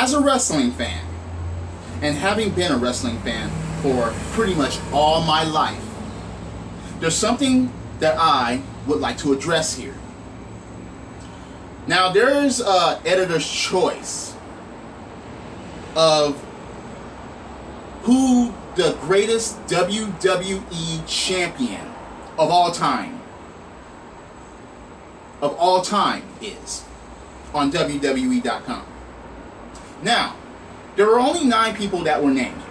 as a wrestling fan, and having been a wrestling fan for pretty much all my life, there's something that I would like to address here. Now, there's an editor's choice of who the greatest WWE champion of all time is on WWE.com. Now, there were only 9 people that were named,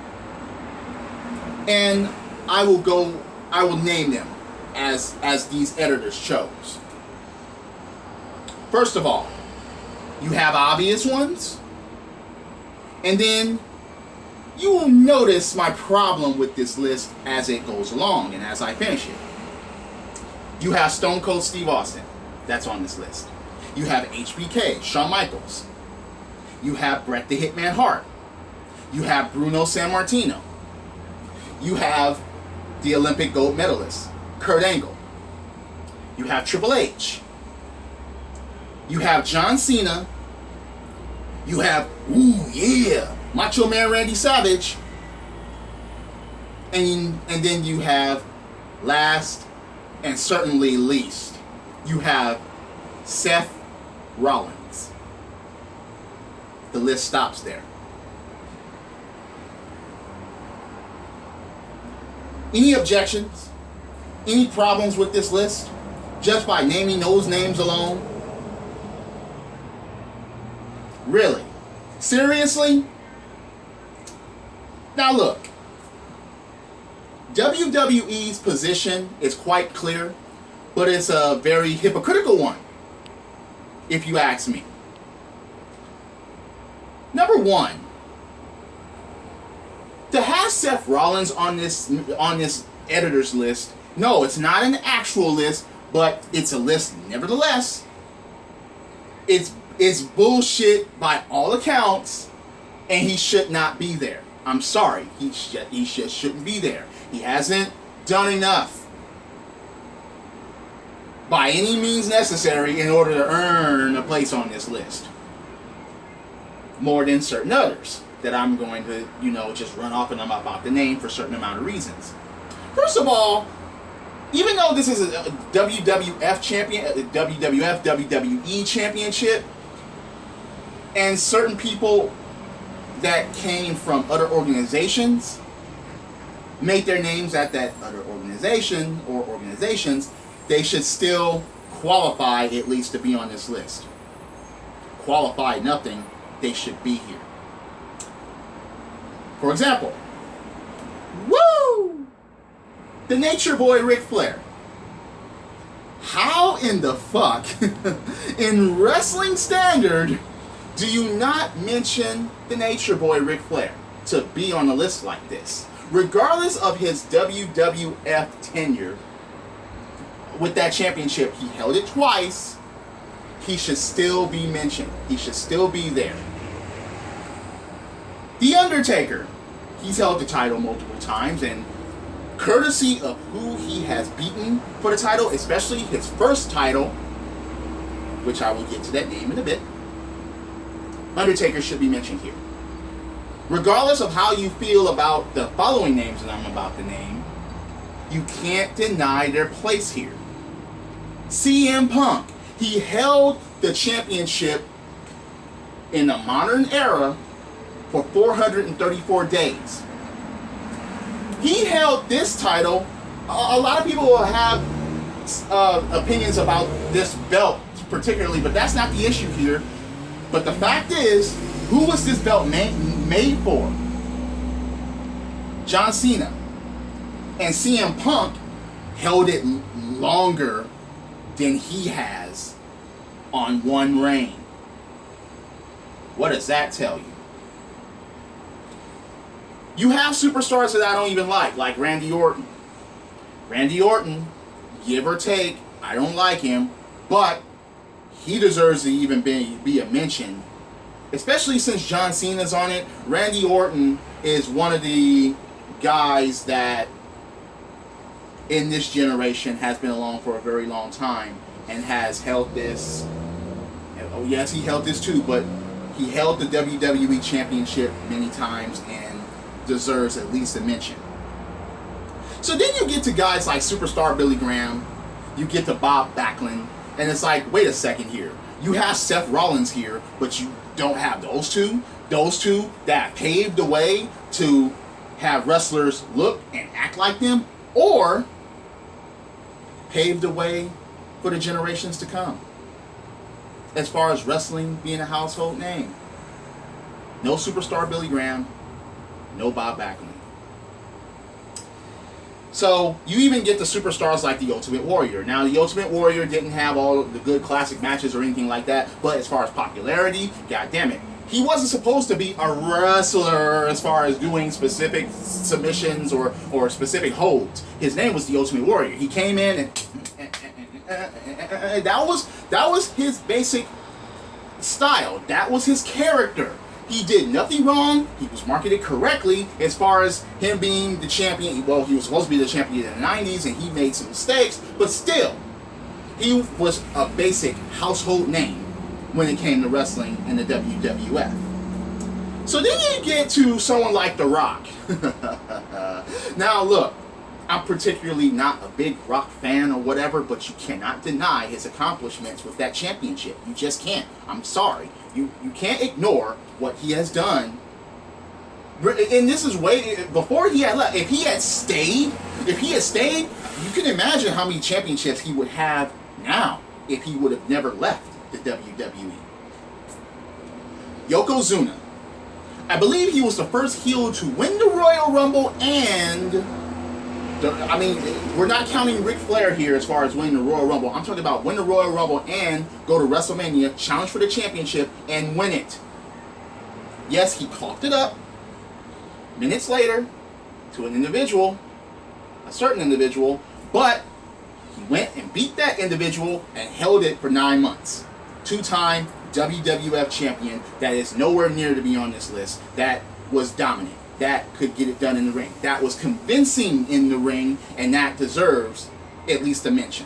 and I will name them as these editors chose. First of all, you have obvious ones, and then you will notice my problem with this list as it goes along and as I finish it. You have Stone Cold Steve Austin, that's on this list. You have HBK, Shawn Michaels. You have Bret the Hitman Hart. You have Bruno Sammartino. You have the Olympic gold medalist, Kurt Angle. You have Triple H. You have John Cena. You have, Macho Man Randy Savage. And then you have, last and certainly least, you have Seth Rollins. The list stops there. Any objections? Any problems with this list? Just by naming those names alone? Really? Seriously? Now look, WWE's position is quite clear, but it's a very hypocritical one, if you ask me. Number one, to have Seth Rollins on this editor's list, no, it's not an actual list, but it's a list nevertheless. It's bullshit by all accounts, and he should not be there. I'm sorry, he just shouldn't be there. He hasn't done enough by any means necessary in order to earn a place on this list. More than certain others that I'm going to, just run off and I'm about to name for a certain amount of reasons. First of all, even though this is a WWF champion, WWE championship, and certain people that came from other organizations make their names at that other organization or organizations, they should still qualify at least to be on this list. Qualify nothing, they should be here. For example, the Nature Boy Ric Flair. How in the fuck, in wrestling standard, do you not mention the Nature Boy Ric Flair to be on a list like this? Regardless of his WWF tenure with that championship, he held it twice. He should still be mentioned. He should still be there. The Undertaker. He's held the title multiple times, and courtesy of who he has beaten for the title, especially his first title, which I will get to that name in a bit, Undertaker should be mentioned here. Regardless of how you feel about the following names that I'm about to name, you can't deny their place here. CM Punk. He held the championship in the modern era for 434 days. He held this title. A lot of people will have opinions about this belt particularly, but that's not the issue here. But the fact is, who was this belt made for? John Cena. And CM Punk held it longer than he has on one reign. What does that tell you? You have superstars that I don't even like Randy Orton. Randy Orton, give or take, I don't like him, but he deserves to even be a mention. Especially since John Cena's on it. Randy Orton is one of the guys that in this generation has been along for a very long time and has held this. Oh yes, he held this too, but He held the WWE Championship many times and deserves at least a mention. So then you get to guys like Superstar Billy Graham, you get to Bob Backlund, and it's like, wait a second here. You have Seth Rollins here, but you don't have those two? Those two that paved the way to have wrestlers look and act like them, or paved the way for the generations to come. As far as wrestling being a household name. No Superstar Billy Graham, no Bob Backlund. So you even get the superstars like the Ultimate Warrior. Now the Ultimate Warrior didn't have all the good classic matches or anything like that, but as far as popularity, god damn it, he wasn't supposed to be a wrestler as far as doing specific submissions or specific holds. His name was the Ultimate Warrior. He came in and that was his basic style. That was his character. He did nothing wrong. He was marketed correctly as far as him being the champion. Well, he was supposed to be the champion in the 90s, and he made some mistakes, but still, he was a basic household name when it came to wrestling in the WWF. So then you get to someone like The Rock. Now look, I'm particularly not a big Rock fan or whatever, but you cannot deny his accomplishments with that championship. You just can't. I'm sorry. You can't ignore what he has done. And this is way before he had left. If he had stayed, you can imagine how many championships he would have now if he would have never left the WWE. Yokozuna. I believe he was the first heel to win the Royal Rumble and... we're not counting Ric Flair here as far as winning the Royal Rumble. I'm talking about win the Royal Rumble and go to WrestleMania, challenge for the championship, and win it. Yes, he coughed it up minutes later to an individual, a certain individual, but he went and beat that individual and held it for 9 months. Two-time WWF champion that is nowhere near to be on this list. That was dominant. That could get it done in the ring. That was convincing in the ring, and that deserves at least a mention.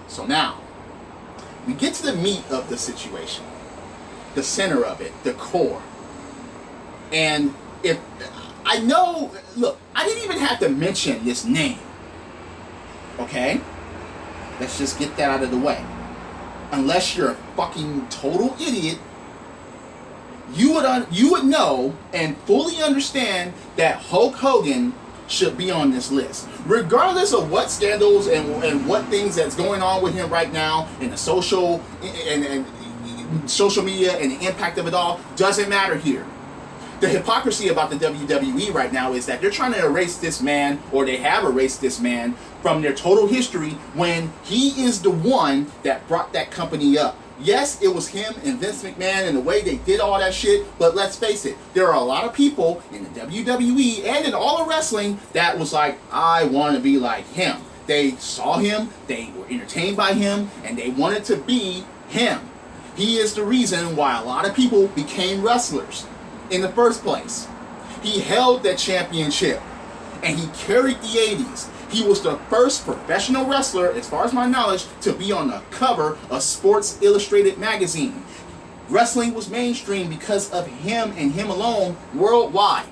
So now, we get to the meat of the situation. The center of it, the core. And if I know, look, I didn't even have to mention this name. Okay? Let's just get that out of the way. Unless you're a fucking total idiot, you would know and fully understand that Hulk Hogan should be on this list. Regardless of what scandals and what things that's going on with him right now in the social and social media and the impact of it all, doesn't matter here. The hypocrisy about the WWE right now is that they're trying to erase this man, or they have erased this man, from their total history when he is the one that brought that company up. Yes, it was him and Vince McMahon and the way they did all that shit, but let's face it, there are a lot of people in the WWE and in all of wrestling that was like, I want to be like him. They saw him, they were entertained by him, and they wanted to be him. He is the reason why a lot of people became wrestlers in the first place. He held that championship, and he carried the 80s. He was the first professional wrestler, as far as my knowledge, to be on the cover of Sports Illustrated magazine. Wrestling was mainstream because of him and him alone worldwide.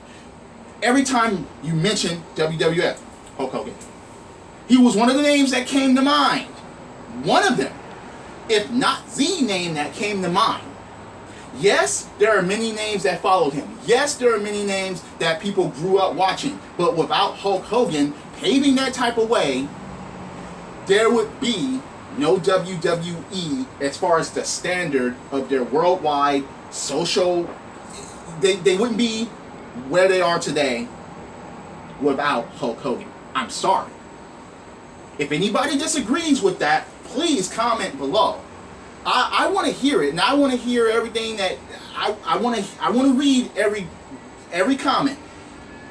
Every time you mention WWF, Hulk Hogan, he was one of the names that came to mind. One of them, if not the name that came to mind. Yes, there are many names that followed him. Yes, there are many names that people grew up watching. But without Hulk Hogan paving that type of way, there would be no WWE as far as the standard of their worldwide social. They wouldn't be where they are today without Hulk Hogan. I'm sorry. If anybody disagrees with that, please comment below. I want to hear it, and I want to hear everything that I want to read every comment.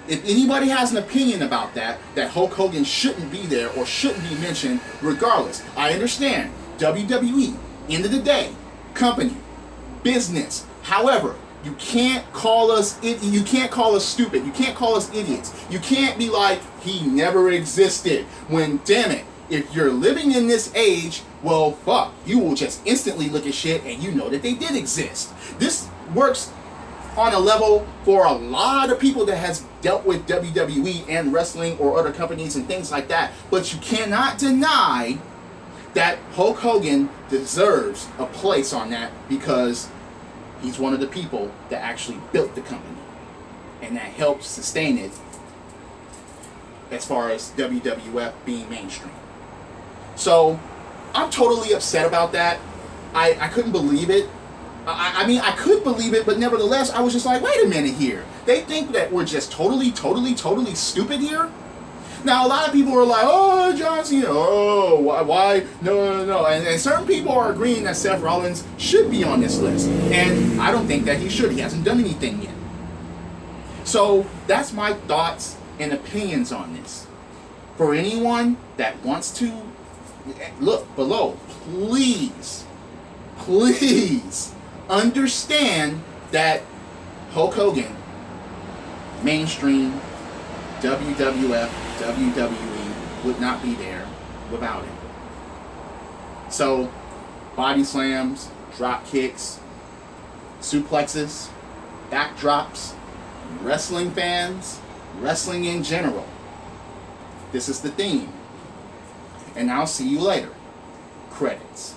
If anybody has an opinion about that Hulk Hogan shouldn't be there or shouldn't be mentioned, regardless, I understand. WWE, end of the day, company, business. However, you can't call us stupid. You can't call us idiots. You can't be like he never existed when, damn it, if you're living in this age, well, fuck, you will just instantly look at shit and you know that they did exist. This works on a level for a lot of people that has dealt with WWE and wrestling or other companies and things like that. But you cannot deny that Hulk Hogan deserves a place on that because he's one of the people that actually built the company and that helped sustain it as far as WWF being mainstream. So I'm totally upset about that. I couldn't believe it. I mean, I could believe it, but nevertheless, I was just like, wait a minute here. They think that we're just totally stupid here? Now, a lot of people are like, oh, John Cena, oh, why? No. And certain people are agreeing that Seth Rollins should be on this list. And I don't think that he should. He hasn't done anything yet. So that's my thoughts and opinions on this. For anyone that wants to look below, please understand that Hulk Hogan, mainstream, WWF, WWE would not be there without him. So, body slams, drop kicks, suplexes, backdrops, wrestling fans, wrestling in general. This is the theme. And I'll see you later. Credits.